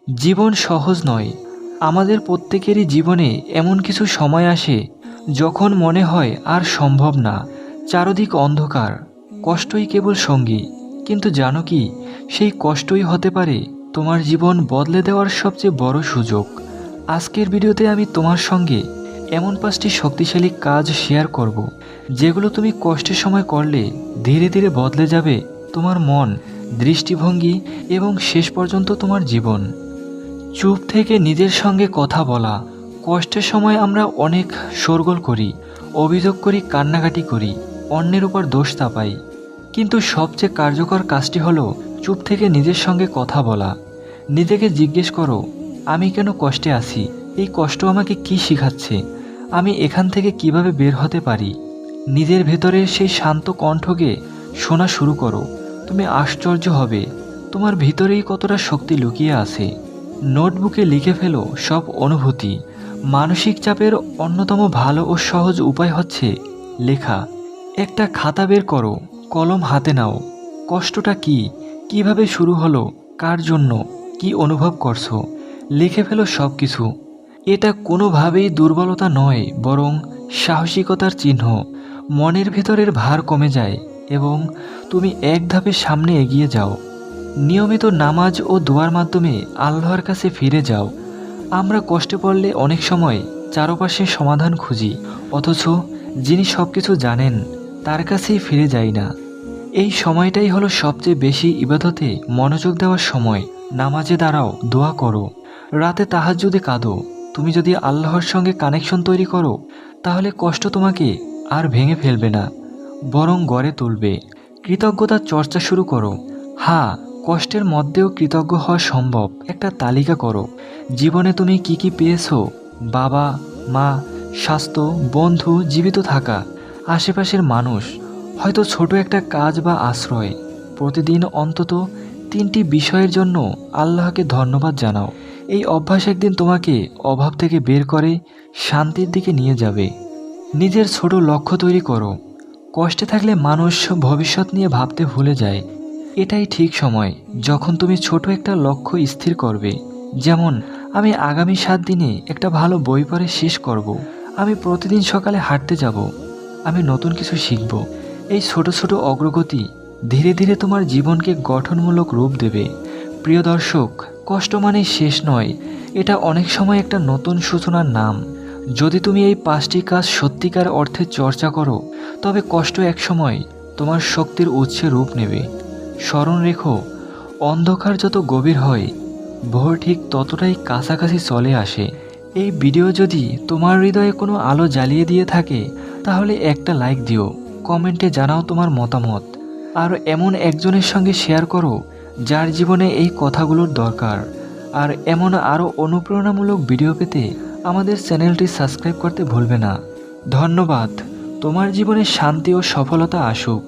জীবন সহজ নয়। আমাদের প্রত্যেকেরই জীবনে এমন কিছু সময় আসে যখন মনে হয় আর সম্ভব না। চারদিক অন্ধকার, কষ্টই কেবল সঙ্গী। কিন্তু জানো কি, সেই কষ্টই হতে পারে তোমার জীবন বদলে দেওয়ার সবচেয়ে বড় সুযোগ। আজকের ভিডিওতে আমি তোমার সঙ্গে এমন 5টি শক্তিশালী কাজ শেয়ার করব, যেগুলো তুমি কষ্টের সময় করলে ধীরে ধীরে বদলে যাবে তোমার মন, দৃষ্টিভঙ্গি এবং শেষ পর্যন্ত তোমার জীবন। চুপ থেকে নিজের সঙ্গে কথা বলা। কষ্টের সময় আমরা অনেক শোরগোল করি, অভিযোগ করি, কান্নাকাটি করি, অন্যের উপর দোষ চাপাই। কিন্তু সবচেয়ে কার্যকর কাজটি হলো চুপ থেকে নিজের সঙ্গে কথা বলা। নিজেকে জিজ্ঞেস করো, আমি কেন কষ্টে আছি? এই কষ্ট আমাকে কি শেখাচ্ছে? আমি এখান থেকে কিভাবে বের হতে পারি? নিজের ভেতরের সেই শান্ত কণ্ঠকে শোনা শুরু করো। তুমি আশ্চর্য হবে তোমার ভিতরেই কতটা শক্তি লুকিয়ে আছে। নোটবুকে লিখে ফেলো সব অনুভূতি। মানসিক চাপের অন্যতম ভালো ও সহজ উপায় হচ্ছে লেখা। একটা খাতা বের করো, কলম হাতে নাও। কষ্টটা কি, কিভাবে শুরু হলো, কার জন্য, কি অনুভব করছো, লিখে ফেলো সব কিছু। এটা কোনোভাবেই দুর্বলতা নয়, বরং সাহসিকতার চিহ্ন। মনের ভেতরের ভার কমে যায় এবং তুমি এক ধাপে সামনে এগিয়ে যাও। নিয়মিত নামাজ ও দোয়ার মাধ্যমে আল্লাহর কাছে ফিরে যাও। আমরা কষ্টে পড়লে অনেক সময় চারপাশে সমাধান খুঁজি, অথচ যিনি সব কিছু জানেন তার কাছেই ফিরে যাই না। এই সময়টাই হলো সবচেয়ে বেশি ইবাদতে মনোযোগ দেওয়ার সময়। নামাজে দাঁড়াও, দোয়া করো, রাতে তাহাজ্জুদে কাঁদো। তুমি যদি আল্লাহর সঙ্গে কানেকশন তৈরি করো, তাহলে কষ্ট তোমাকে আর ভেঙে ফেলবে না, বরং গড়ে তুলবে। কৃতজ্ঞতার চর্চা শুরু করো। হ্যাঁ, কষ্টের মধ্যেও কৃতজ্ঞ হওয়া সম্ভব। একটা তালিকা করো, জীবনে তুমি কি কি পেয়েছো। বাবা, মা, স্বাস্থ্য, বন্ধু, জীবিত থাকা, আশেপাশের মানুষ, হয়তো ছোট একটা কাজ বা আশ্রয়। প্রতিদিন অন্তত 3টি বিষয়ের জন্য আল্লাহকে ধন্যবাদ জানাও। এই অভ্যাস একদিন তোমাকে অভাব থেকে বের করে শান্তির দিকে নিয়ে যাবে। নিজের ছোট লক্ষ্য তৈরি করো। কষ্টে থাকলে মানুষ ভবিষ্যৎ নিয়ে ভাবতে ভুলে যায়। এটাই ঠিক সময় যখন তুমি ছোট একটা লক্ষ্য স্থির করবে। যেমন, আমি আগামী 7 দিনে একটা ভালো বই পড়ে শেষ করব। আমি প্রতিদিন সকালে হাঁটতে যাব। আমি নতুন কিছু শিখব। এই ছোট ছোট অগ্রগতি ধীরে ধীরে তোমার জীবনকে গঠনমূলক রূপ দেবে। প্রিয় দর্শক, কষ্ট মানে শেষ নয়, এটা অনেক সময় একটা নতুন সূচনার নাম। যদি তুমি এই 5টি কাজ সত্যিকার অর্থে চর্চা করো, তবে কষ্ট একসময় তোমার শক্তির উৎসে রূপ নেবে। স্মরণ রেখো, অন্ধকার যত গভীর হয়, ভোর ঠিক ততটাই কাছাকাছি চলে আসে। এই ভিডিও যদি তোমার হৃদয়ে কোনো আলো জ্বালিয়ে দিয়ে থাকে, তাহলে একটা লাইক দিও, কমেন্টে জানাও তোমার মতামত। আর এমন একজনের সঙ্গে শেয়ার করো যার জীবনে এই কথাগুলোর দরকার। আর এমন আরও অনুপ্রেরণামূলক ভিডিও পেতে আমাদের চ্যানেলটি সাবস্ক্রাইব করতে ভুলবে না। ধন্যবাদ। তোমার জীবনে শান্তি ও সফলতা আসুক।